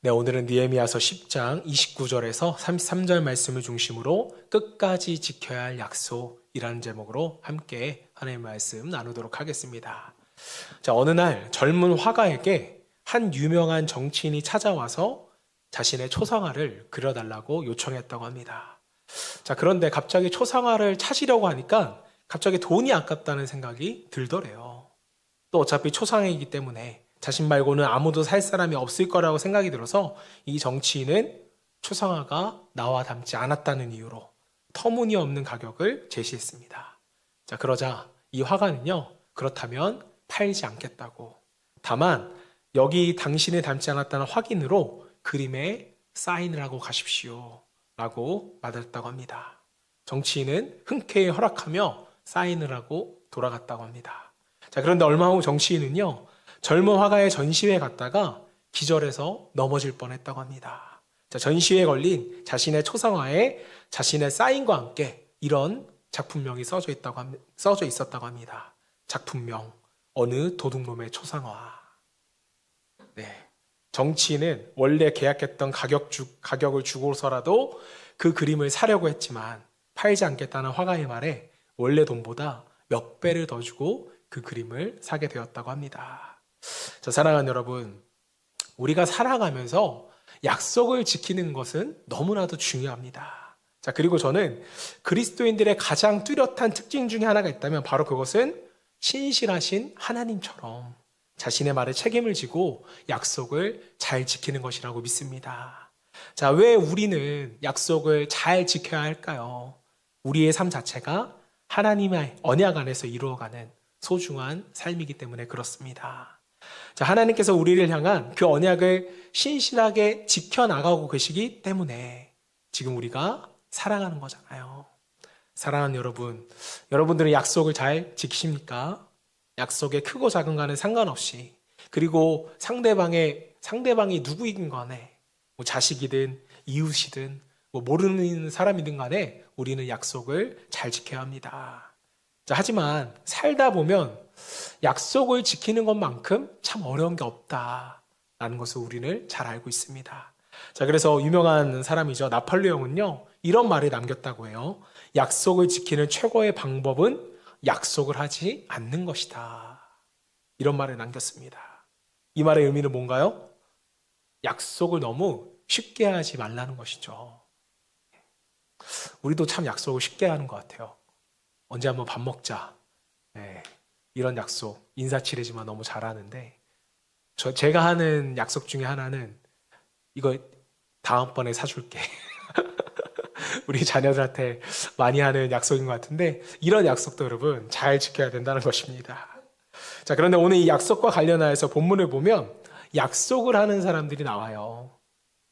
네, 오늘은 느헤미야서 10장 29절에서 33절 말씀을 중심으로 끝까지 지켜야 할 약속이라는 제목으로 함께 하나님의 말씀 나누도록 하겠습니다. 자, 어느 날 젊은 화가에게 한 유명한 정치인이 찾아와서 자신의 초상화를 그려달라고 요청했다고 합니다. 자, 그런데 갑자기 초상화를 찾으려고 하니까 갑자기 돈이 아깝다는 생각이 들더래요. 또 어차피 초상화이기 때문에 자신 말고는 아무도 살 사람이 없을 거라고 생각이 들어서 이 정치인은 초상화가 나와 닮지 않았다는 이유로 터무니없는 가격을 제시했습니다. 자, 그러자 이 화가는요, 그렇다면 팔지 않겠다고. 다만 여기 당신을 닮지 않았다는 확인으로 그림에 사인을 하고 가십시오 라고 말했다고 합니다. 정치인은 흔쾌히 허락하며 사인을 하고 돌아갔다고 합니다. 자, 그런데 얼마 후 정치인은요, 젊은 화가의 전시회에 갔다가 기절해서 넘어질 뻔했다고 합니다. 자, 전시회에 걸린 자신의 초상화에 자신의 사인과 함께 이런 작품명이 써져 있었다고 합니다. 작품명, 어느 도둑놈의 초상화. 네. 정치인은 원래 계약했던 가격을 주고서라도 그 그림을 사려고 했지만 팔지 않겠다는 화가의 말에 원래 돈보다 몇 배를 더 주고 그 그림을 사게 되었다고 합니다. 자, 사랑하는 여러분, 우리가 살아가면서 약속을 지키는 것은 너무나도 중요합니다. 자, 그리고 저는 그리스도인들의 가장 뚜렷한 특징 중에 하나가 있다면 바로 그것은 신실하신 하나님처럼 자신의 말에 책임을 지고 약속을 잘 지키는 것이라고 믿습니다. 자, 왜 우리는 약속을 잘 지켜야 할까요? 우리의 삶 자체가 하나님의 언약 안에서 이루어가는 소중한 삶이기 때문에 그렇습니다. 자, 하나님께서 우리를 향한 그 언약을 신실하게 지켜나가고 계시기 때문에 지금 우리가 살아가는 거잖아요. 사랑하는 여러분, 여러분들은 약속을 잘 지키십니까? 약속에 크고 작은 간에 상관없이, 그리고 상대방이 누구이든 간에, 뭐 자식이든 이웃이든 뭐 모르는 사람이든 간에 우리는 약속을 잘 지켜야 합니다. 자, 하지만 살다 보면 약속을 지키는 것만큼 참 어려운 게 없다라는 것을 우리는 잘 알고 있습니다. 자, 그래서 유명한 사람이죠. 나폴레옹은요, 이런 말을 남겼다고 해요. 약속을 지키는 최고의 방법은 약속을 하지 않는 것이다. 이런 말을 남겼습니다. 이 말의 의미는 뭔가요? 약속을 너무 쉽게 하지 말라는 것이죠. 우리도 참 약속을 쉽게 하는 것 같아요. 언제 한번 밥 먹자. 네, 이런 약속, 인사치레지만 너무 잘하는데, 제가 하는 약속 중에 하나는 이거 다음번에 사줄게. 우리 자녀들한테 많이 하는 약속인 것 같은데, 이런 약속도 여러분 잘 지켜야 된다는 것입니다. 자, 그런데 오늘 이 약속과 관련하여서 본문을 보면 약속을 하는 사람들이 나와요.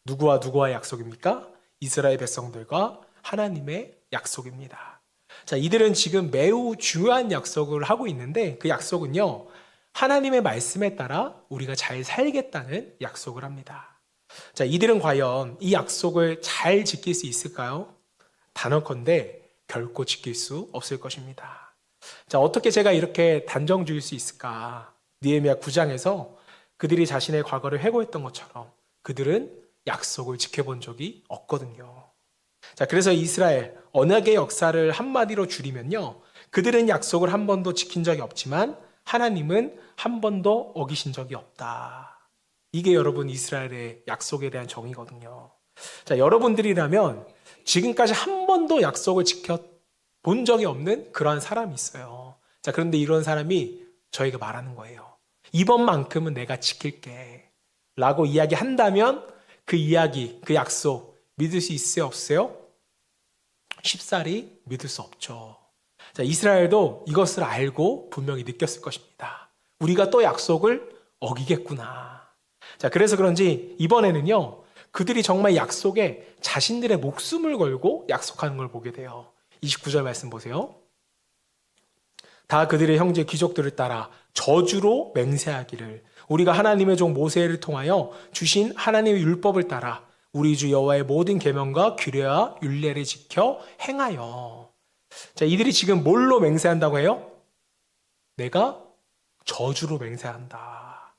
누구와 누구와의 약속입니까? 이스라엘 백성들과 하나님의 약속입니다. 자, 이들은 지금 매우 중요한 약속을 하고 있는데 그 약속은요, 하나님의 말씀에 따라 우리가 잘 살겠다는 약속을 합니다. 자, 이들은 과연 이 약속을 잘 지킬 수 있을까요? 단언컨대 결코 지킬 수 없을 것입니다. 자, 어떻게 제가 이렇게 단정 지을 수 있을까? 느헤미야 9장에서 그들이 자신의 과거를 회고했던 것처럼 그들은 약속을 지켜본 적이 없거든요. 자, 그래서 이스라엘 언약의 역사를 한마디로 줄이면요, 그들은 약속을 한 번도 지킨 적이 없지만 하나님은 한 번도 어기신 적이 없다. 이게 여러분 이스라엘의 약속에 대한 정의거든요. 자, 여러분들이라면 지금까지 한 번도 약속을 지켜본 적이 없는 그러한 사람이 있어요. 자, 그런데 이런 사람이 저에게 말하는 거예요. 이번만큼은 내가 지킬게 라고 이야기한다면 그 이야기, 그 약속 믿을 수 있어요, 없어요? 쉽사리 믿을 수 없죠. 자, 이스라엘도 이것을 알고 분명히 느꼈을 것입니다. 우리가 또 약속을 어기겠구나. 자, 그래서 그런지 이번에는요, 그들이 정말 약속에 자신들의 목숨을 걸고 약속하는 걸 보게 돼요. 29절 말씀 보세요. 다 그들의 형제 귀족들을 따라 저주로 맹세하기를, 우리가 하나님의 종 모세를 통하여 주신 하나님의 율법을 따라 우리 주 여호와의 모든 계명과 규례와 율례를 지켜 행하여. 자, 이들이 지금 뭘로 맹세한다고 해요? 내가 저주로 맹세한다.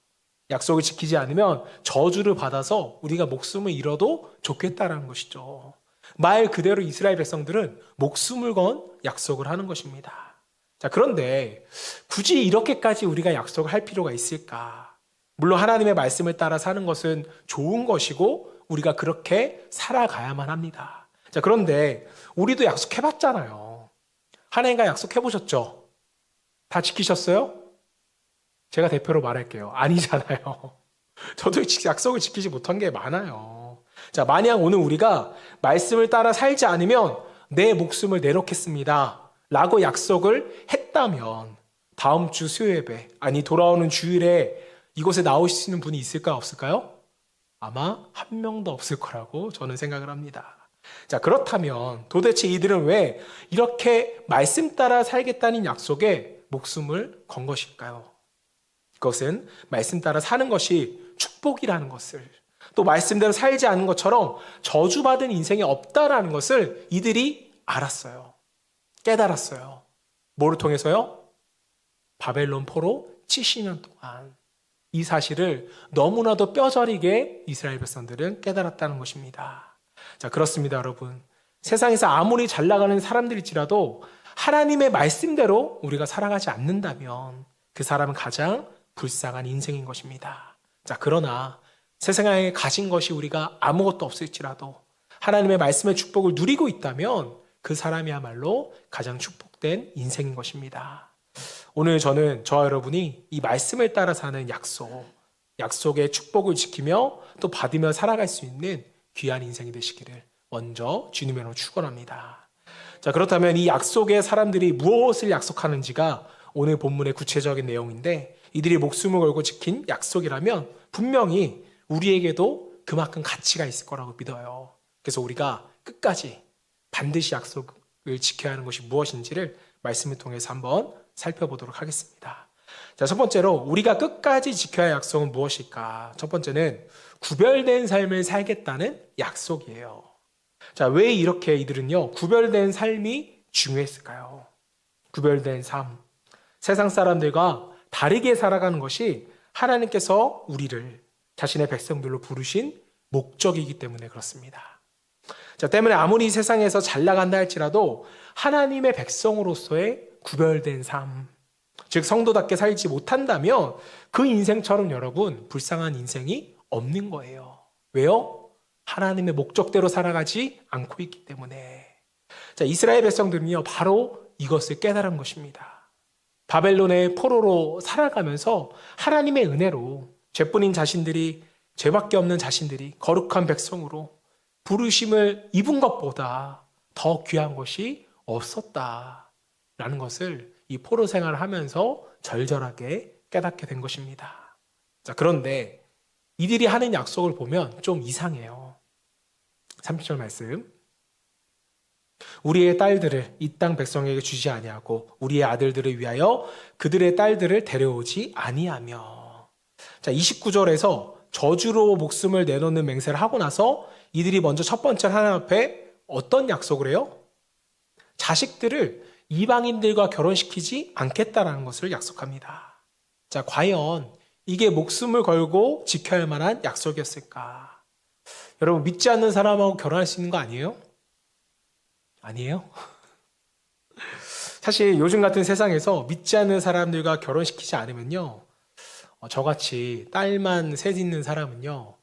약속을 지키지 않으면 저주를 받아서 우리가 목숨을 잃어도 좋겠다라는 것이죠. 말 그대로 이스라엘 백성들은 목숨을 건 약속을 하는 것입니다. 자, 그런데 굳이 이렇게까지 우리가 약속을 할 필요가 있을까? 물론 하나님의 말씀을 따라 사는 것은 좋은 것이고 우리가 그렇게 살아가야만 합니다. 자, 그런데 우리도 약속해봤잖아요. 하나님과 약속해보셨죠? 다 지키셨어요? 제가 대표로 말할게요. 아니잖아요. 저도 약속을 지키지 못한 게 많아요. 자, 만약 오늘 우리가 말씀을 따라 살지 않으면 내 목숨을 내놓겠습니다 라고 약속을 했다면 다음 주 수요예배, 아니 돌아오는 주일에 이곳에 나오시는 분이 있을까 없을까요? 아마 한 명도 없을 거라고 저는 생각을 합니다. 자, 그렇다면 도대체 이들은 왜 이렇게 말씀 따라 살겠다는 약속에 목숨을 건 것일까요? 그것은 말씀 따라 사는 것이 축복이라는 것을, 또 말씀대로 살지 않은 것처럼 저주받은 인생이 없다라는 것을 이들이 알았어요. 깨달았어요. 뭐를 통해서요? 바벨론 포로 70년 동안 이 사실을 너무나도 뼈저리게 이스라엘 백성들은 깨달았다는 것입니다. 자, 그렇습니다, 여러분. 세상에서 아무리 잘 나가는 사람들일지라도 하나님의 말씀대로 우리가 살아가지 않는다면 그 사람은 가장 불쌍한 인생인 것입니다. 자, 그러나 세상에 가진 것이 우리가 아무것도 없을지라도 하나님의 말씀의 축복을 누리고 있다면 그 사람이야말로 가장 축복된 인생인 것입니다. 오늘 저는 저와 여러분이 이 말씀을 따라 사는 약속의 축복을 지키며 또 받으며 살아갈 수 있는 귀한 인생이 되시기를 먼저 주님으로 축원합니다. 자, 그렇다면 이 약속의 사람들이 무엇을 약속하는지가 오늘 본문의 구체적인 내용인데, 이들이 목숨을 걸고 지킨 약속이라면 분명히 우리에게도 그만큼 가치가 있을 거라고 믿어요. 그래서 우리가 끝까지 반드시 약속을 지켜야 하는 것이 무엇인지를 말씀을 통해서 한번 살펴보도록 하겠습니다. 자, 첫 번째로 우리가 끝까지 지켜야 할 약속은 무엇일까? 첫 번째는 구별된 삶을 살겠다는 약속이에요. 자, 왜 이렇게 이들은요, 구별된 삶이 중요했을까요? 구별된 삶. 세상 사람들과 다르게 살아가는 것이 하나님께서 우리를 자신의 백성들로 부르신 목적이기 때문에 그렇습니다. 자, 때문에 아무리 세상에서 잘 나간다 할지라도 하나님의 백성으로서의 구별된 삶, 즉 성도답게 살지 못한다면 그 인생처럼 여러분 불쌍한 인생이 없는 거예요. 왜요? 하나님의 목적대로 살아가지 않고 있기 때문에. 자, 이스라엘 백성들은요 바로 이것을 깨달은 것입니다. 바벨론의 포로로 살아가면서 하나님의 은혜로 죄뿐인 자신들이, 죄밖에 없는 자신들이 거룩한 백성으로 부르심을 입은 것보다 더 귀한 것이 없었다라는 것을 이 포로 생활을 하면서 절절하게 깨닫게 된 것입니다. 자, 그런데 이들이 하는 약속을 보면 좀 이상해요. 30절 말씀. 우리의 딸들을 이 땅 백성에게 주지 아니하고 우리의 아들들을 위하여 그들의 딸들을 데려오지 아니하며. 자, 29절에서 저주로 목숨을 내놓는 맹세를 하고 나서 이들이 먼저 첫 번째 하나님 앞에 어떤 약속을 해요? 자식들을 이방인들과 결혼시키지 않겠다라는 것을 약속합니다. 자, 과연 이게 목숨을 걸고 지켜야 할 만한 약속이었을까? 여러분, 믿지 않는 사람하고 결혼할 수 있는 거 아니에요? 아니에요? 사실 요즘 같은 세상에서 믿지 않는 사람들과 결혼시키지 않으면요, 저같이 딸만 셋 있는 사람은요,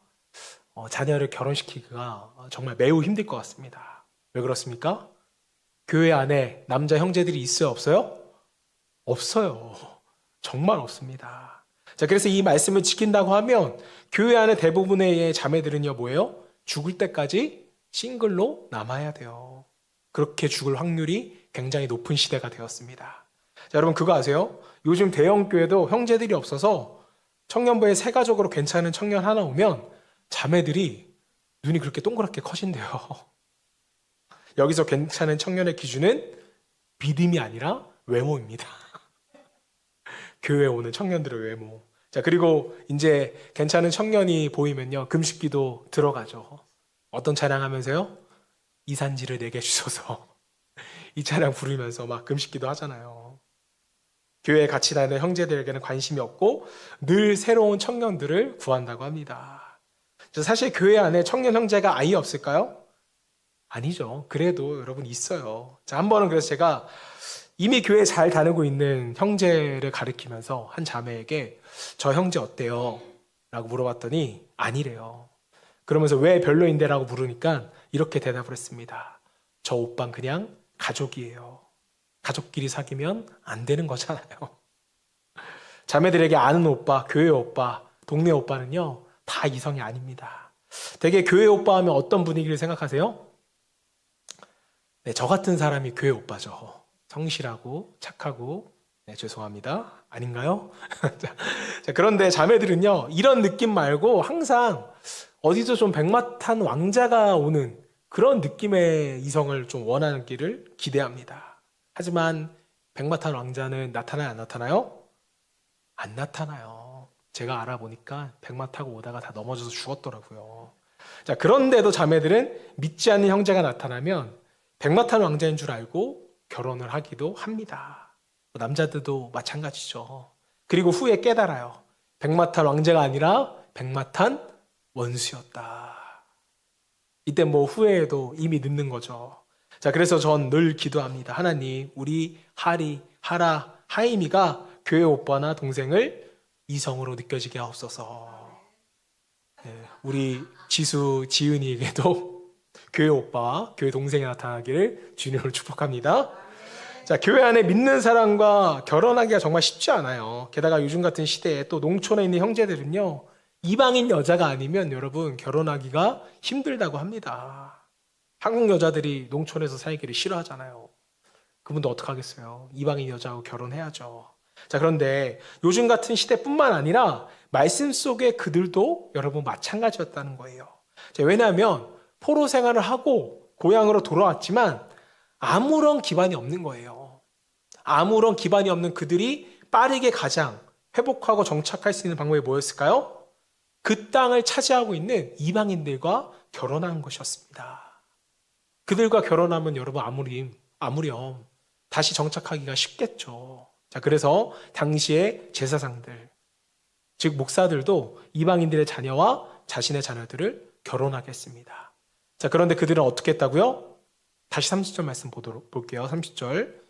자녀를 결혼시키기가 정말 매우 힘들 것 같습니다. 왜 그렇습니까? 교회 안에 남자 형제들이 있어요, 없어요? 없어요. 정말 없습니다. 자, 그래서 이 말씀을 지킨다고 하면 교회 안에 대부분의 자매들은요, 뭐예요? 죽을 때까지 싱글로 남아야 돼요. 그렇게 죽을 확률이 굉장히 높은 시대가 되었습니다. 자, 여러분 그거 아세요? 요즘 대형 교회도 형제들이 없어서 청년부에 새 가족으로 괜찮은 청년 하나 오면 자매들이 눈이 그렇게 동그랗게 커진대요. 여기서 괜찮은 청년의 기준은 믿음이 아니라 외모입니다. 교회에 오는 청년들의 외모. 자, 그리고 이제 괜찮은 청년이 보이면요, 금식기도 들어가죠. 어떤 찬양 하면서요? 이산지를 내게 주소서. 이 찬양 부르면서 막 금식기도 하잖아요. 교회에 같이 다니는 형제들에게는 관심이 없고 늘 새로운 청년들을 구한다고 합니다. 사실 교회 안에 청년 형제가 아예 없을까요? 아니죠. 그래도 여러분 있어요. 자, 한 번은 그래서 제가 이미 교회 잘 다니고 있는 형제를 가리키면서 한 자매에게 저 형제 어때요? 라고 물어봤더니 아니래요. 그러면서 왜 별로인데? 라고 물으니까 이렇게 대답을 했습니다. 저 오빠는 그냥 가족이에요. 가족끼리 사귀면 안 되는 거잖아요. 자매들에게 아는 오빠, 교회 오빠, 동네 오빠는요, 다 이성이 아닙니다. 되게 교회 오빠 하면 어떤 분위기를 생각하세요? 네, 저 같은 사람이 교회 오빠죠. 성실하고 착하고, 네, 죄송합니다. 아닌가요? 자, 그런데 자매들은요, 이런 느낌 말고 항상 어디서 좀 백마탄 왕자가 오는 그런 느낌의 이성을 좀 원하는 길을 기대합니다. 하지만 백마탄 왕자는 나타나요, 안 나타나요? 안 나타나요. 제가 알아보니까 백마 타고 오다가 다 넘어져서 죽었더라고요. 자, 그런데도 자매들은 믿지 않는 형제가 나타나면 백마 탄 왕자인 줄 알고 결혼을 하기도 합니다. 남자들도 마찬가지죠. 그리고 후에 깨달아요. 백마 탄 왕자가 아니라 백마 탄 원수였다. 이때 뭐 후회해도 이미 늦는 거죠. 자, 그래서 전 늘 기도합니다. 하나님, 우리 하라, 하임이가 교회 오빠나 동생을 이성으로 느껴지게 하옵소서. 네, 우리 지수, 지은이에게도 교회 오빠와 교회 동생이 나타나기를 주님으로 축복합니다. 자, 교회 안에 믿는 사람과 결혼하기가 정말 쉽지 않아요. 게다가 요즘 같은 시대에 또 농촌에 있는 형제들은요, 이방인 여자가 아니면 여러분 결혼하기가 힘들다고 합니다. 한국 여자들이 농촌에서 살기를 싫어하잖아요. 그분도 어떡하겠어요. 이방인 여자하고 결혼해야죠. 자, 그런데 요즘 같은 시대뿐만 아니라 말씀 속에 그들도 여러분 마찬가지였다는 거예요. 자, 왜냐하면 포로 생활을 하고 고향으로 돌아왔지만 아무런 기반이 없는 거예요. 아무런 기반이 없는 그들이 빠르게 가장 회복하고 정착할 수 있는 방법이 뭐였을까요? 그 땅을 차지하고 있는 이방인들과 결혼한 것이었습니다. 그들과 결혼하면 여러분 아무렴 다시 정착하기가 쉽겠죠. 자, 그래서 당시의 제사장들, 즉 목사들도 이방인들의 자녀와 자신의 자녀들을 결혼하게 했습니다. 자, 그런데 그들은 어떻게 했다고요? 다시 30절 말씀 볼게요. 30절.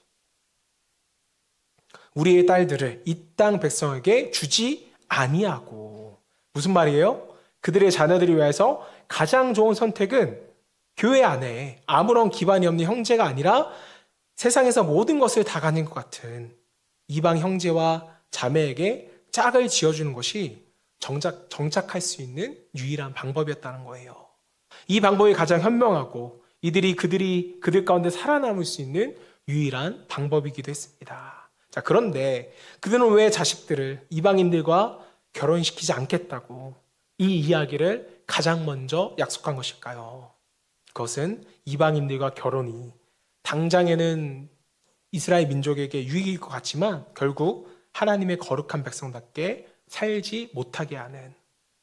우리의 딸들을 이 땅 백성에게 주지 아니하고. 무슨 말이에요? 그들의 자녀들을 위해서 가장 좋은 선택은 교회 안에 아무런 기반이 없는 형제가 아니라 세상에서 모든 것을 다 가진 것 같은 이방 형제와 자매에게 짝을 지어주는 것이 정착할 수 있는 유일한 방법이었다는 거예요. 이 방법이 가장 현명하고 그들 가운데 살아남을 수 있는 유일한 방법이기도 했습니다. 자, 그런데 그들은 왜 자식들을 이방인들과 결혼시키지 않겠다고 이 이야기를 가장 먼저 약속한 것일까요? 그것은 이방인들과 결혼이 당장에는 이스라엘 민족에게 유익일 것 같지만 결국 하나님의 거룩한 백성답게 살지 못하게 하는,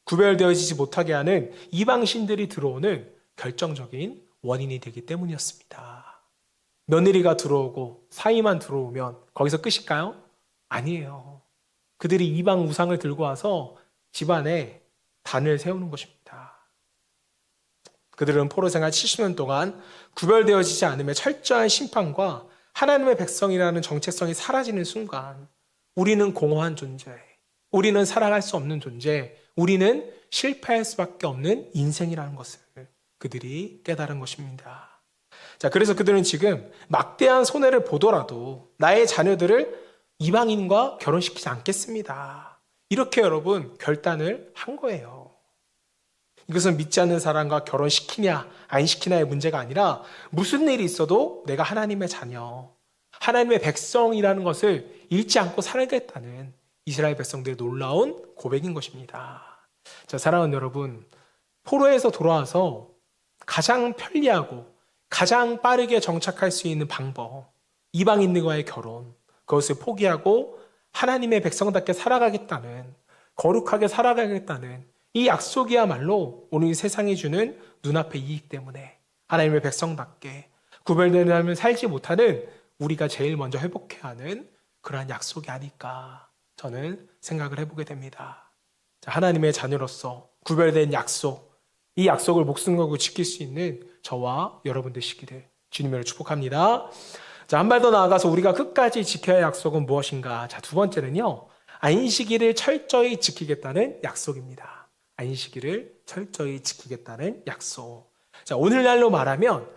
구별되어지지 못하게 하는 이방신들이 들어오는 결정적인 원인이 되기 때문이었습니다. 며느리가 들어오고 사위만 들어오면 거기서 끝일까요? 아니에요. 그들이 이방 우상을 들고 와서 집안에 단을 세우는 것입니다. 그들은 포로 생활 70년 동안 구별되어지지 않으며 철저한 심판과 하나님의 백성이라는 정체성이 사라지는 순간 우리는 공허한 존재, 우리는 살아갈 수 없는 존재, 우리는 실패할 수밖에 없는 인생이라는 것을 그들이 깨달은 것입니다. 자, 그래서 그들은 지금 막대한 손해를 보더라도 나의 자녀들을 이방인과 결혼시키지 않겠습니다. 이렇게 여러분 결단을 한 거예요. 이것은 믿지 않는 사람과 결혼시키냐 안 시키냐의 문제가 아니라 무슨 일이 있어도 내가 하나님의 자녀, 하나님의 백성이라는 것을 잃지 않고 살겠다는 이스라엘 백성들의 놀라운 고백인 것입니다. 자, 사랑하는 여러분, 포로에서 돌아와서 가장 편리하고 가장 빠르게 정착할 수 있는 방법, 이방인들과의 결혼, 그것을 포기하고 하나님의 백성답게 살아가겠다는, 거룩하게 살아가겠다는 이 약속이야말로 오늘 세상이 주는 눈앞의 이익 때문에 하나님의 백성답게 구별되는 삶을 살지 못하는 우리가 제일 먼저 회복해야 하는 그러한 약속이 아닐까 저는 생각을 해보게 됩니다. 자, 하나님의 자녀로서 구별된 약속, 이 약속을 목숨 걸고 지킬 수 있는 저와 여러분 되시기를 주님으로 축복합니다. 자, 한 발 더 나아가서 우리가 끝까지 지켜야 할 약속은 무엇인가? 자, 두 번째는요, 안식일을 철저히 지키겠다는 약속입니다. 안식일을 철저히 지키겠다는 약속. 자, 오늘날로 말하면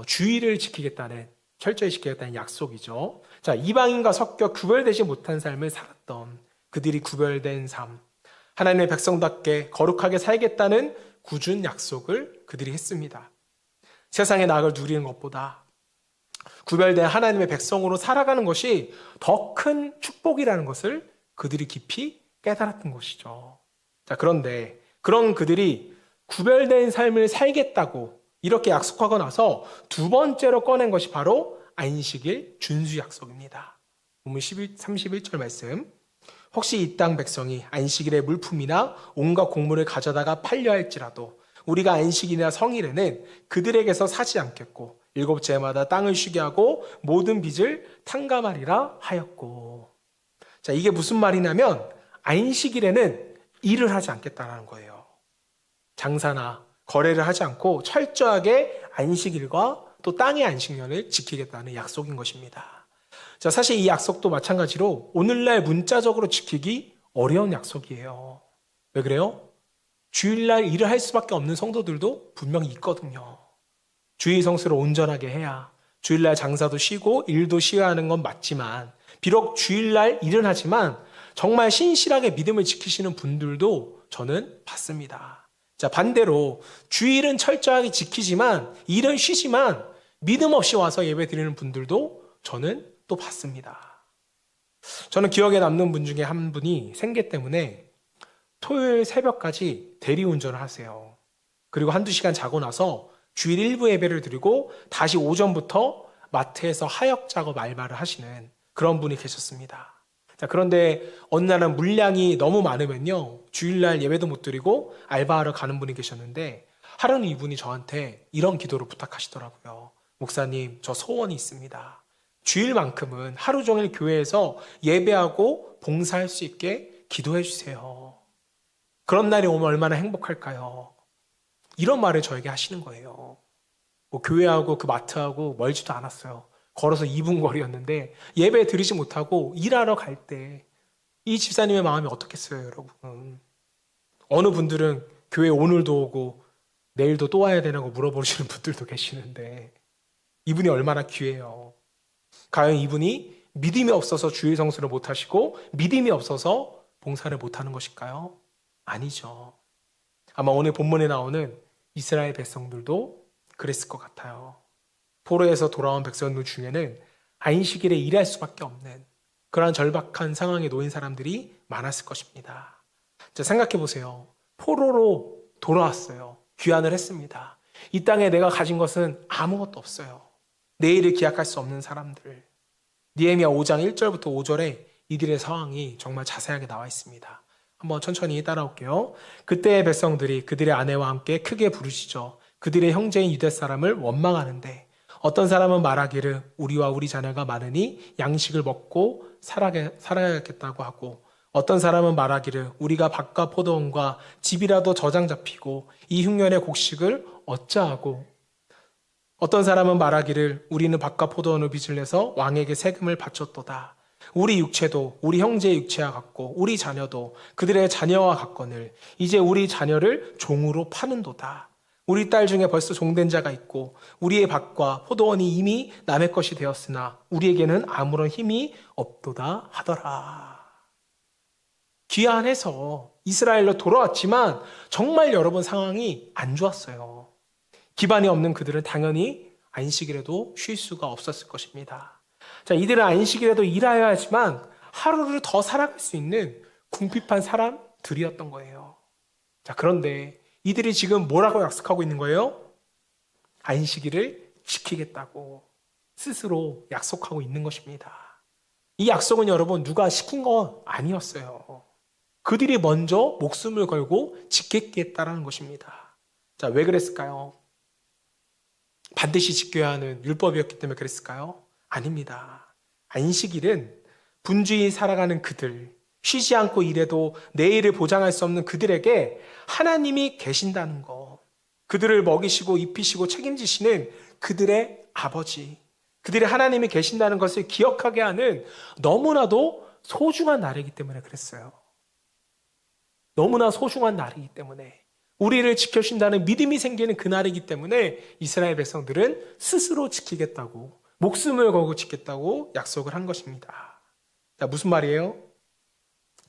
주의를 지키겠다는, 철저히 지키겠다는 약속이죠. 자, 이방인과 섞여 구별되지 못한 삶을 살았던 그들이 구별된 삶, 하나님의 백성답게 거룩하게 살겠다는 굳은 약속을 그들이 했습니다. 세상의 낙을 누리는 것보다 구별된 하나님의 백성으로 살아가는 것이 더 큰 축복이라는 것을 그들이 깊이 깨달았던 것이죠. 자, 그런데 그런 그들이 구별된 삶을 살겠다고 이렇게 약속하고 나서 두 번째로 꺼낸 것이 바로 안식일 준수 약속입니다. 본문 31절 말씀. 혹시 이 땅 백성이 안식일에 물품이나 온갖 곡물을 가져다가 팔려 할지라도 우리가 안식일이나 성일에는 그들에게서 사지 않겠고 일곱째 해마다 땅을 쉬게 하고 모든 빚을 탕감하리라 하였고. 자, 이게 무슨 말이냐면 안식일에는 일을 하지 않겠다는 거예요. 장사나 거래를 하지 않고 철저하게 안식일과 또 땅의 안식년을 지키겠다는 약속인 것입니다. 자, 사실 이 약속도 마찬가지로 오늘날 문자적으로 지키기 어려운 약속이에요. 왜 그래요? 주일날 일을 할 수밖에 없는 성도들도 분명히 있거든요. 주일 성수를 온전하게 해야 주일날 장사도 쉬고 일도 쉬어야 하는 건 맞지만, 비록 주일날 일은 하지만 정말 신실하게 믿음을 지키시는 분들도 저는 봤습니다. 자, 반대로 주일은 철저하게 지키지만 일은 쉬지만 믿음 없이 와서 예배 드리는 분들도 저는 또 봤습니다. 저는 기억에 남는 분 중에 한 분이 생계 때문에 토요일 새벽까지 대리운전을 하세요. 그리고 한두 시간 자고 나서 주일 일부 예배를 드리고 다시 오전부터 마트에서 하역 작업 알바를 하시는 그런 분이 계셨습니다. 자, 그런데 어느 날은 물량이 너무 많으면요, 주일날 예배도 못 드리고 알바하러 가는 분이 계셨는데 하루는 이분이 저한테 이런 기도를 부탁하시더라고요. 목사님, 저 소원이 있습니다. 주일만큼은 하루 종일 교회에서 예배하고 봉사할 수 있게 기도해 주세요. 그런 날이 오면 얼마나 행복할까요? 이런 말을 저에게 하시는 거예요. 뭐 교회하고 그 마트하고 멀지도 않았어요. 걸어서 2분 거리였는데 예배 드리지 못하고 일하러 갈 때 이 집사님의 마음이 어떻겠어요, 여러분? 어느 분들은 교회 오늘도 오고 내일도 또 와야 되냐고 물어보시는 분들도 계시는데 이분이 얼마나 귀해요. 과연 이분이 믿음이 없어서 주일 성수를 못하시고 믿음이 없어서 봉사를 못하는 것일까요? 아니죠. 아마 오늘 본문에 나오는 이스라엘 백성들도 그랬을 것 같아요. 포로에서 돌아온 백성들 중에는 안식일에 일할 수밖에 없는 그러한 절박한 상황에 놓인 사람들이 많았을 것입니다. 자, 생각해 보세요. 포로로 돌아왔어요. 귀환을 했습니다. 이 땅에 내가 가진 것은 아무것도 없어요. 내일을 기약할 수 없는 사람들. 느헤미야 5장 1절부터 5절에 이들의 상황이 정말 자세하게 나와 있습니다. 한번 천천히 따라올게요. 그때의 백성들이 그들의 아내와 함께 크게 부르시죠. 그들의 형제인 유대 사람을 원망하는데 어떤 사람은 말하기를 우리와 우리 자녀가 많으니 양식을 먹고 살아야겠다고 하고, 어떤 사람은 말하기를 우리가 밭과 포도원과 집이라도 저장 잡히고 이 흉년의 곡식을 어찌하고, 어떤 사람은 말하기를 우리는 밭과 포도원을 빚을 내서 왕에게 세금을 바쳤도다. 우리 육체도 우리 형제의 육체와 같고 우리 자녀도 그들의 자녀와 같거늘 이제 우리 자녀를 종으로 파는도다. 우리 딸 중에 벌써 종된 자가 있고 우리의 밭과 포도원이 이미 남의 것이 되었으나 우리에게는 아무런 힘이 없도다 하더라. 귀환해서 이스라엘로 돌아왔지만 정말 여러분 상황이 안 좋았어요. 기반이 없는 그들은 당연히 안식일에도 쉴 수가 없었을 것입니다. 자, 이들은 안식일에도 일해야 하지만 하루를 더 살아갈 수 있는 궁핍한 사람들이었던 거예요. 자, 그런데 이들이 지금 뭐라고 약속하고 있는 거예요? 안식일을 지키겠다고 스스로 약속하고 있는 것입니다. 이 약속은 여러분 누가 시킨 건 아니었어요. 그들이 먼저 목숨을 걸고 지키겠다라는 것입니다. 자, 왜 그랬을까요? 반드시 지켜야 하는 율법이었기 때문에 그랬을까요? 아닙니다. 안식일은 분주히 살아가는 그들, 쉬지 않고 일해도 내일을 보장할 수 없는 그들에게 하나님이 계신다는 거, 그들을 먹이시고 입히시고 책임지시는 그들의 아버지, 그들의 하나님이 계신다는 것을 기억하게 하는 너무나도 소중한 날이기 때문에 그랬어요. 너무나 소중한 날이기 때문에, 우리를 지켜주신다는 믿음이 생기는 그 날이기 때문에 이스라엘 백성들은 스스로 지키겠다고, 목숨을 걸고 지켰다고 약속을 한 것입니다. 자, 무슨 말이에요?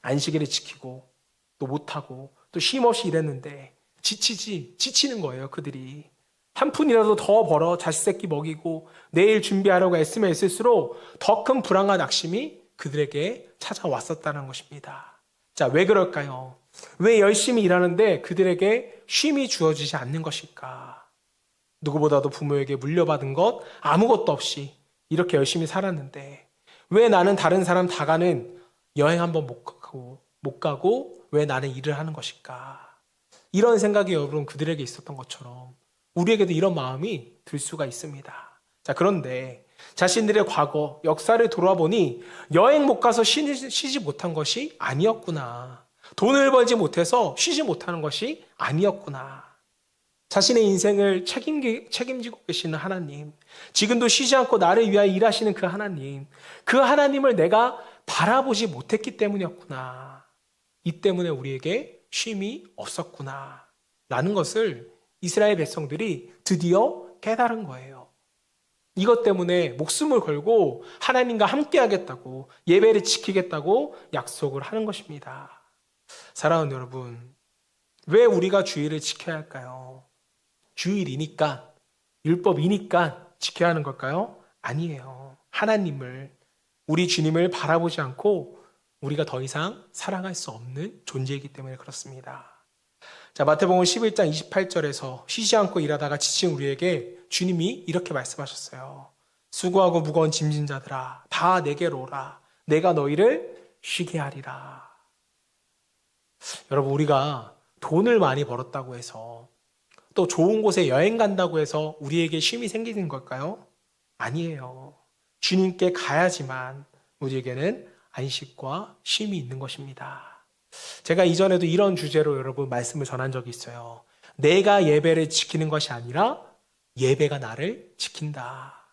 안식일을 지키고 또 못하고 또 쉼없이 일했는데 지치는 거예요. 그들이 한 푼이라도 더 벌어 자식 새끼 먹이고 내일 준비하려고 애쓰면 애쓸수록 더 큰 불안과 낙심이 그들에게 찾아왔었다는 것입니다. 자, 왜 그럴까요? 왜 열심히 일하는데 그들에게 쉼이 주어지지 않는 것일까? 누구보다도 부모에게 물려받은 것 아무것도 없이 이렇게 열심히 살았는데 왜 나는 다른 사람 다 가는 여행 한번 못 가고 왜 나는 일을 하는 것일까? 이런 생각이 여러분 그들에게 있었던 것처럼 우리에게도 이런 마음이 들 수가 있습니다. 자, 그런데 자신들의 과거, 역사를 돌아보니 여행 못 가서 쉬지 못한 것이 아니었구나. 돈을 벌지 못해서 쉬지 못하는 것이 아니었구나. 자신의 인생을 책임지고 계시는 하나님, 지금도 쉬지 않고 나를 위하여 일하시는 그 하나님을 내가 바라보지 못했기 때문이었구나. 이 때문에 우리에게 쉼이 없었구나. 라는 것을 이스라엘 백성들이 드디어 깨달은 거예요. 이것 때문에 목숨을 걸고 하나님과 함께 하겠다고, 예배를 지키겠다고 약속을 하는 것입니다. 사랑하는 여러분, 왜 우리가 주일을 지켜야 할까요? 주일이니까, 율법이니까 지켜야 하는 걸까요? 아니에요. 하나님을, 우리 주님을 바라보지 않고 우리가 더 이상 사랑할 수 없는 존재이기 때문에 그렇습니다. 자, 마태복음 11장 28절에서 쉬지 않고 일하다가 지친 우리에게 주님이 이렇게 말씀하셨어요. 수고하고 무거운 짐진 자들아, 다 내게로 오라. 내가 너희를 쉬게 하리라. 여러분, 우리가 돈을 많이 벌었다고 해서 또 좋은 곳에 여행 간다고 해서 우리에게 쉼이 생기는 걸까요? 아니에요. 주님께 가야지만 우리에게는 안식과 쉼이 있는 것입니다. 제가 이전에도 이런 주제로 여러분 말씀을 전한 적이 있어요. 내가 예배를 지키는 것이 아니라 예배가 나를 지킨다.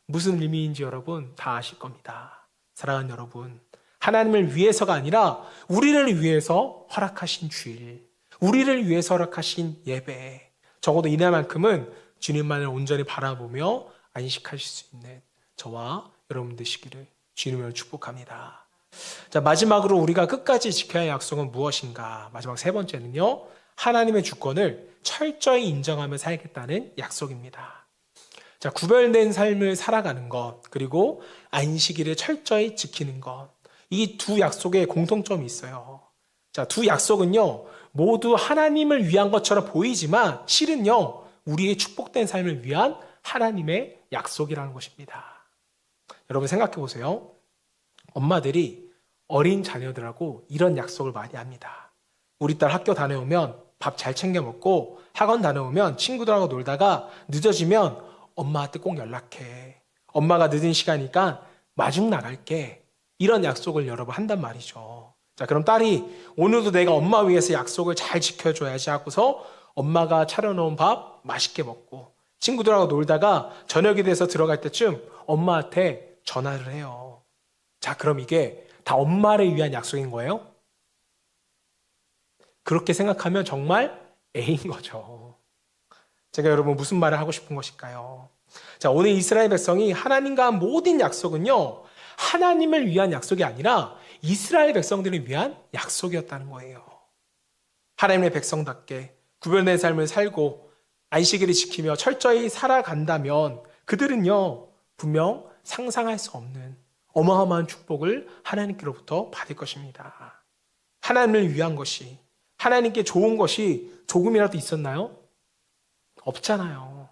무슨 의미인지 여러분 다 아실 겁니다. 사랑하는 여러분, 하나님을 위해서가 아니라 우리를 위해서 허락하신 주일, 우리를 위해서 허락하신 예배, 적어도 이날만큼은 주님만을 온전히 바라보며 안식하실 수 있는 저와 여러분 되시기를 주님으로 축복합니다. 자, 마지막으로 우리가 끝까지 지켜야 할 약속은 무엇인가? 마지막 세 번째는요, 하나님의 주권을 철저히 인정하며 살겠다는 약속입니다. 자, 구별된 삶을 살아가는 것, 그리고 안식일을 철저히 지키는 것, 이 두 약속에 공통점이 있어요. 자, 두 약속은요, 모두 하나님을 위한 것처럼 보이지만 실은요, 우리의 축복된 삶을 위한 하나님의 약속이라는 것입니다. 여러분 생각해 보세요. 엄마들이 어린 자녀들하고 이런 약속을 많이 합니다. 우리 딸 학교 다녀오면 밥 잘 챙겨 먹고 학원 다녀오면 친구들하고 놀다가 늦어지면 엄마한테 꼭 연락해. 엄마가 늦은 시간이니까 마중 나갈게. 이런 약속을 여러분 한단 말이죠. 자, 그럼 딸이 오늘도 내가 엄마 위해서 약속을 잘 지켜줘야지 하고서 엄마가 차려놓은 밥 맛있게 먹고 친구들하고 놀다가 저녁이 돼서 들어갈 때쯤 엄마한테 전화를 해요. 자, 그럼 이게 다 엄마를 위한 약속인 거예요? 그렇게 생각하면 정말 애인 거죠. 제가 여러분 무슨 말을 하고 싶은 것일까요? 자, 오늘 이스라엘 백성이 하나님과 한 모든 약속은요, 하나님을 위한 약속이 아니라 이스라엘 백성들을 위한 약속이었다는 거예요. 하나님의 백성답게 구별된 삶을 살고 안식일을 지키며 철저히 살아간다면 그들은요, 분명 상상할 수 없는 어마어마한 축복을 하나님께로부터 받을 것입니다. 하나님을 위한 것이, 하나님께 좋은 것이 조금이라도 있었나요? 없잖아요.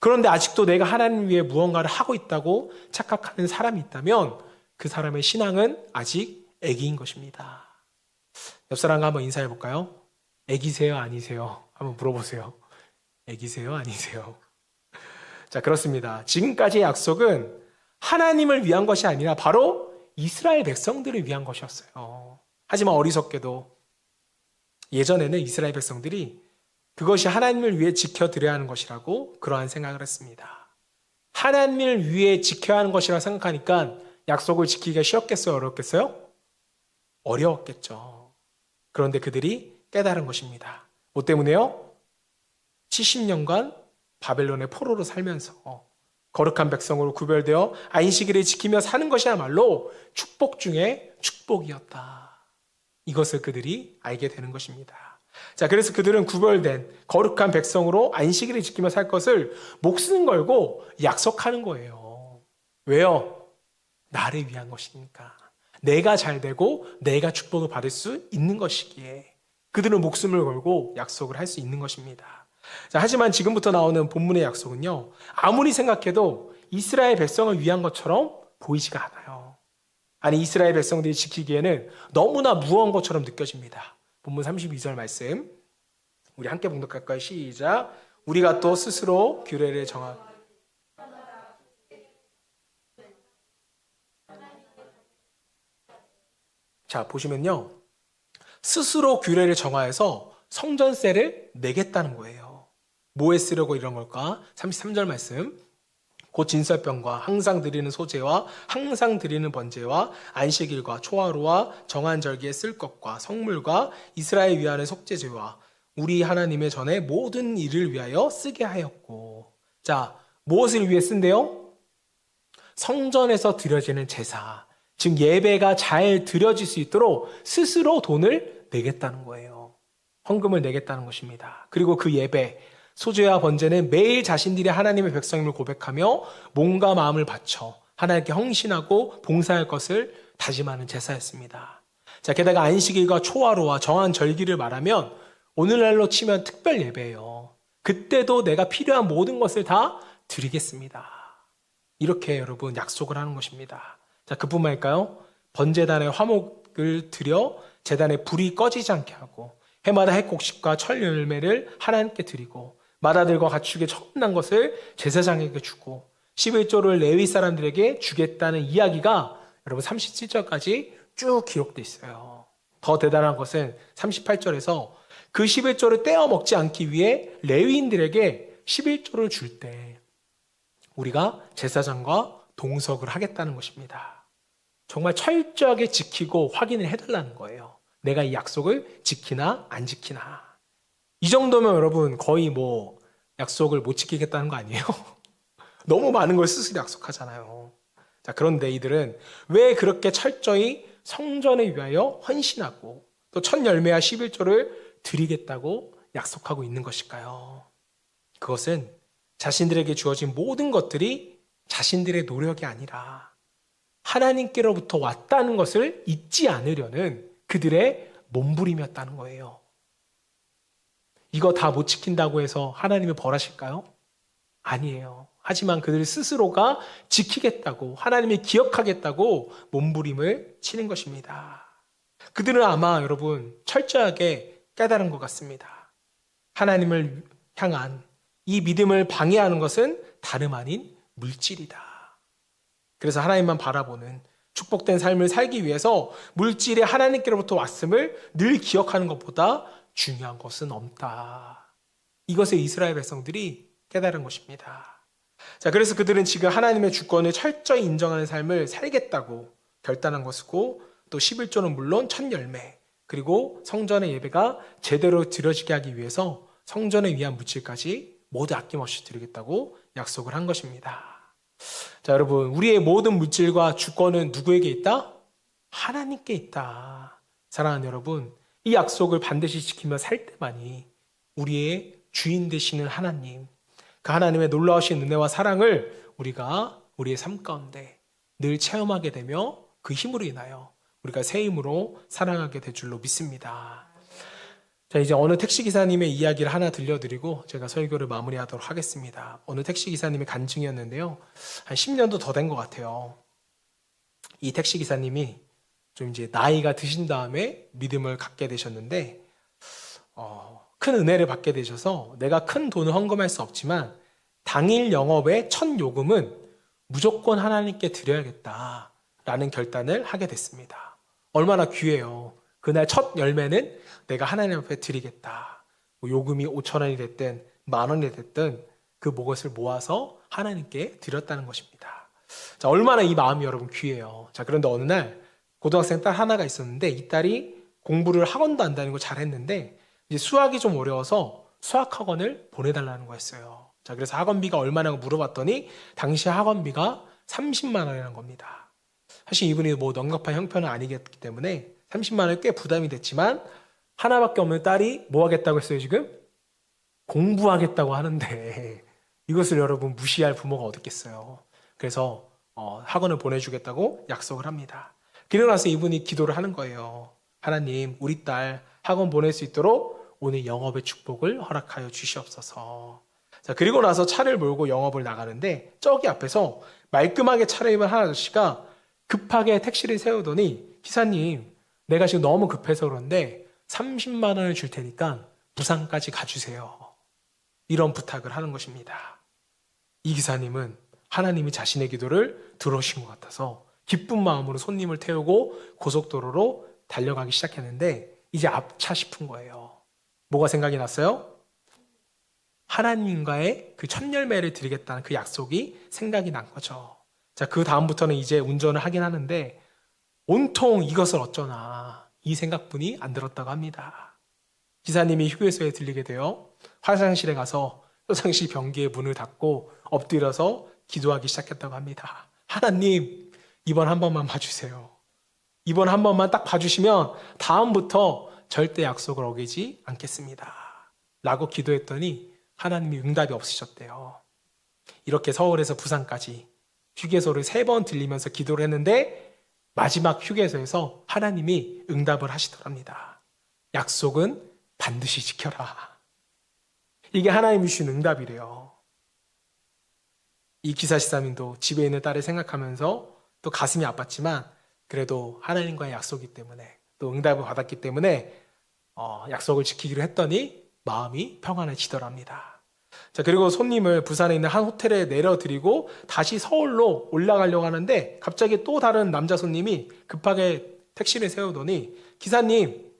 그런데 아직도 내가 하나님 위해 무언가를 하고 있다고 착각하는 사람이 있다면 그 사람의 신앙은 아직 애기인 것입니다. 옆 사람과 한번 인사해 볼까요? 애기세요? 아니세요? 한번 물어보세요. 애기세요? 아니세요? 자, 그렇습니다. 지금까지의 약속은 하나님을 위한 것이 아니라 바로 이스라엘 백성들을 위한 것이었어요. 하지만 어리석게도 예전에는 이스라엘 백성들이 그것이 하나님을 위해 지켜드려야 하는 것이라고 그러한 생각을 했습니다. 하나님을 위해 지켜야 하는 것이라고 생각하니까 약속을 지키기가 쉬웠겠어요? 어렵겠어요? 어려웠겠죠. 그런데 그들이 깨달은 것입니다. 뭐 때문에요? 70년간 바벨론의 포로로 살면서 거룩한 백성으로 구별되어 안식일을 지키며 사는 것이야말로 축복 중에 축복이었다. 이것을 그들이 알게 되는 것입니다. 자, 그래서 그들은 구별된 거룩한 백성으로 안식일을 지키며 살 것을 목숨 걸고 약속하는 거예요. 왜요? 나를 위한 것이니까. 내가 잘 되고 내가 축복을 받을 수 있는 것이기에 그들은 목숨을 걸고 약속을 할 수 있는 것입니다. 자, 하지만 지금부터 나오는 본문의 약속은요, 아무리 생각해도 이스라엘 백성을 위한 것처럼 보이지가 않아요. 아니, 이스라엘 백성들이 지키기에는 너무나 무거운 것처럼 느껴집니다. 본문 32절 말씀 우리 함께 봉독할까요? 시작. 우리가 또 스스로 규례를 정하 자, 보시면요, 스스로 규례를 정하여서 성전세를 내겠다는 거예요. 뭐에 쓰려고 이런 걸까? 33절 말씀. 곧 진설병과 항상 드리는 소제와 항상 드리는 번제와 안식일과 초하루와 정한 절기에 쓸 것과 성물과 이스라엘 위하는 속죄제와 우리 하나님의 전에 모든 일을 위하여 쓰게 하였고. 자, 무엇을 위해 쓴대요? 성전에서 드려지는 제사, 즉 예배가 잘 드려질 수 있도록 스스로 돈을 내겠다는 거예요. 헌금을 내겠다는 것입니다. 그리고 그 예배, 소제와 번제는 매일 자신들이 하나님의 백성임을 고백하며 몸과 마음을 바쳐 하나님께 헌신하고 봉사할 것을 다짐하는 제사였습니다. 자, 게다가 안식일과 초하루와 정한 절기를 말하면 오늘날로 치면 특별 예배예요. 그때도 내가 필요한 모든 것을 다 드리겠습니다. 이렇게 여러분 약속을 하는 것입니다. 자, 그뿐만일까요? 번제단에 화목을 드려 제단에 불이 꺼지지 않게 하고 해마다 핵곡식과 철 열매를 하나님께 드리고 마다들과 가축의 처음 난 것을 제사장에게 주고 11조를 레위 사람들에게 주겠다는 이야기가 여러분 37절까지 쭉 기록되어 있어요. 더 대단한 것은 38절에서 그 11조를 떼어 먹지 않기 위해 레위인들에게 11조를 줄 때 우리가 제사장과 동석을 하겠다는 것입니다. 정말 철저하게 지키고 확인을 해달라는 거예요. 내가 이 약속을 지키나 안 지키나. 이 정도면 여러분 거의 뭐 약속을 못 지키겠다는 거 아니에요? 너무 많은 걸 스스로 약속하잖아요. 자, 그런데 이들은 왜 그렇게 철저히 성전에 위하여 헌신하고 또 첫 열매와 11조를 드리겠다고 약속하고 있는 것일까요? 그것은 자신들에게 주어진 모든 것들이 자신들의 노력이 아니라 하나님께로부터 왔다는 것을 잊지 않으려는 그들의 몸부림이었다는 거예요. 이거 다 못 지킨다고 해서 하나님이 벌하실까요? 아니에요. 하지만 그들 스스로가 지키겠다고, 하나님이 기억하겠다고 몸부림을 치는 것입니다. 그들은 아마 여러분 철저하게 깨달은 것 같습니다. 하나님을 향한 이 믿음을 방해하는 것은 다름 아닌 물질이다. 그래서 하나님만 바라보는 축복된 삶을 살기 위해서 물질이 하나님께로부터 왔음을 늘 기억하는 것보다 중요한 것은 없다. 이것을 이스라엘 백성들이 깨달은 것입니다. 자, 그래서 그들은 지금 하나님의 주권을 철저히 인정하는 삶을 살겠다고 결단한 것이고 또 11조는 물론 첫 열매 그리고 성전의 예배가 제대로 드려지게 하기 위해서 성전에 위한 물질까지 모두 아낌없이 드리겠다고 약속을 한 것입니다. 자, 여러분, 우리의 모든 물질과 주권은 누구에게 있다? 하나님께 있다. 사랑하는 여러분, 이 약속을 반드시 지키며 살 때만이 우리의 주인 되시는 하나님, 그 하나님의 놀라우신 은혜와 사랑을 우리가 우리의 삶 가운데 늘 체험하게 되며 그 힘으로 인하여 우리가 새 힘으로 살아가게 될 줄로 믿습니다. 자, 이제 어느 택시기사님의 이야기를 하나 들려드리고 제가 설교를 마무리하도록 하겠습니다. 어느 택시기사님의 간증이었는데요. 한 10년도 더 된 것 같아요. 이 택시기사님이 좀 이제 나이가 드신 다음에 믿음을 갖게 되셨는데, 큰 은혜를 받게 되셔서 내가 큰 돈을 헌금할 수 없지만 당일 영업의 첫 요금은 무조건 하나님께 드려야겠다라고 라는 결단을 하게 됐습니다. 얼마나 귀해요. 그날 첫 열매는 내가 하나님 앞에 드리겠다. 요금이 5,000원이 됐든 10,000원이 됐든 그 무엇을 모아서 하나님께 드렸다는 것입니다. 자, 얼마나 이 마음이 여러분 귀해요. 자, 그런데 어느 날 고등학생 딸 하나가 있었는데 이 딸이 공부를 학원도 안 다니고 잘했는데 이제 수학이 좀 어려워서 수학학원을 보내달라는 거였어요. 자, 그래서 학원비가 얼마나 물어봤더니 당시 학원비가 30만 원이라는 겁니다. 사실 이분이 뭐 넉넉한 형편은 아니겠기 때문에 30만 원이 꽤 부담이 됐지만 하나밖에 없는 딸이 뭐 하겠다고 했어요 지금? 공부하겠다고 하는데 이것을 여러분 무시할 부모가 어디 있겠어요. 그래서 학원을 보내주겠다고 약속을 합니다. 그러고 나서 이분이 기도를 하는 거예요. 하나님, 우리 딸 학원 보낼 수 있도록 오늘 영업의 축복을 허락하여 주시옵소서. 자, 그리고 나서 차를 몰고 영업을 나가는데 저기 앞에서 말끔하게 차려입은 한 아저씨가 급하게 택시를 세우더니 기사님, 내가 지금 너무 급해서 그런데 30만 원을 줄 테니까 부산까지 가주세요. 이런 부탁을 하는 것입니다. 이 기사님은 하나님이 자신의 기도를 들어오신 것 같아서 기쁜 마음으로 손님을 태우고 고속도로로 달려가기 시작했는데 이제 앞차 싶은 거예요. 뭐가 생각이 났어요? 하나님과의 그 첫 열매를 드리겠다는 그 약속이 생각이 난 거죠. 자, 그 다음부터는 이제 운전을 하긴 하는데 온통 이것을 어쩌나 이 생각뿐이 안 들었다고 합니다. 기사님이 휴게소에 들리게 되어 화장실에 가서 화장실 변기의 문을 닫고 엎드려서 기도하기 시작했다고 합니다. 하나님, 이번 한 번만 봐주세요. 이번 한 번만 딱 봐주시면 다음부터 절대 약속을 어기지 않겠습니다. 라고 기도했더니 하나님이 응답이 없으셨대요. 이렇게 서울에서 부산까지 휴게소를 3번 들리면서 기도를 했는데 마지막 휴게소에서 하나님이 응답을 하시더랍니다. 약속은 반드시 지켜라. 이게 하나님이 주신 응답이래요. 이 기사시사님도 집에 있는 딸을 생각하면서 또 가슴이 아팠지만 그래도 하나님과의 약속이기 때문에 또 응답을 받았기 때문에 약속을 지키기로 했더니 마음이 평안해지더랍니다. 자, 그리고 손님을 부산에 있는 한 호텔에 내려드리고 다시 서울로 올라가려고 하는데 갑자기 또 다른 남자 손님이 급하게 택시를 세우더니 기사님,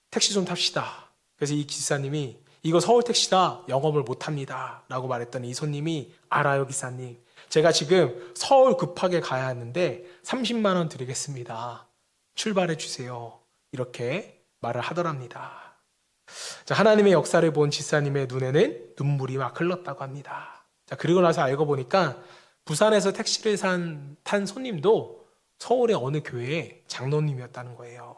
택시 좀 탑시다. 그래서 이 기사님이 이거 서울 택시다, 영업을 못합니다 라고 말했더니 이 손님이 알아요 기사님, 제가 지금 서울 급하게 가야 하는데 30만 원 드리겠습니다. 출발해 주세요. 이렇게 말을 하더랍니다. 자, 하나님의 역사를 본 지사님의 눈에는 눈물이 막 흘렀다고 합니다. 자, 그리고 나서 알고 보니까 부산에서 택시를 탄 손님도 서울의 어느 교회의 장로님이었다는 거예요.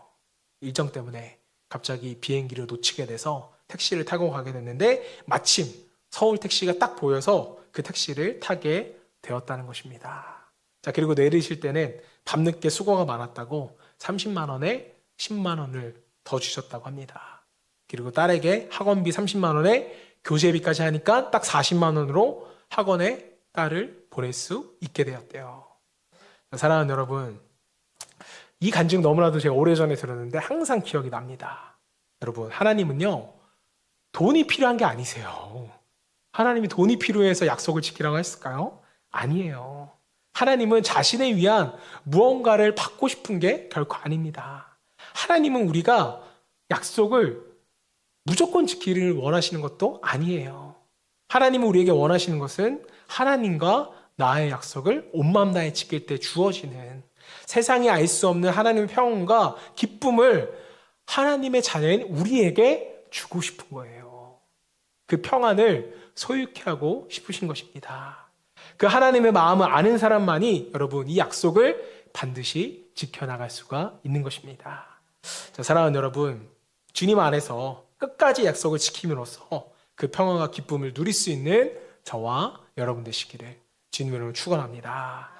일정 때문에 갑자기 비행기를 놓치게 돼서 택시를 타고 가게 됐는데 마침 서울 택시가 딱 보여서 그 택시를 타게 되었다는 것입니다. 자, 그리고 내리실 때는 밤늦게 수고가 많았다고 30만 원에 10만 원을 더 주셨다고 합니다. 그리고 딸에게 학원비 30만 원에 교재비까지 하니까 딱 40만 원으로 학원에 딸을 보낼 수 있게 되었대요. 자, 사랑하는 여러분, 이 간증 너무나도 제가 오래전에 들었는데 항상 기억이 납니다. 여러분, 하나님은요, 돈이 필요한 게 아니세요. 하나님이 돈이 필요해서 약속을 지키라고 했을까요? 아니에요. 하나님은 자신을 위한 무언가를 받고 싶은 게 결코 아닙니다. 하나님은 우리가 약속을 무조건 지키기를 원하시는 것도 아니에요. 하나님은 우리에게 원하시는 것은 하나님과 나의 약속을 온 마음 다해 지킬 때 주어지는 세상이 알 수 없는 하나님의 평안과 기쁨을 하나님의 자녀인 우리에게 주고 싶은 거예요. 그 평안을 소유케 하고 싶으신 것입니다. 그 하나님의 마음을 아는 사람만이 여러분 이 약속을 반드시 지켜나갈 수가 있는 것입니다. 자, 사랑하는 여러분, 주님 안에서 끝까지 약속을 지킴으로써 그 평안과 기쁨을 누릴 수 있는 저와 여러분 되시기를 주님으로 축원합니다.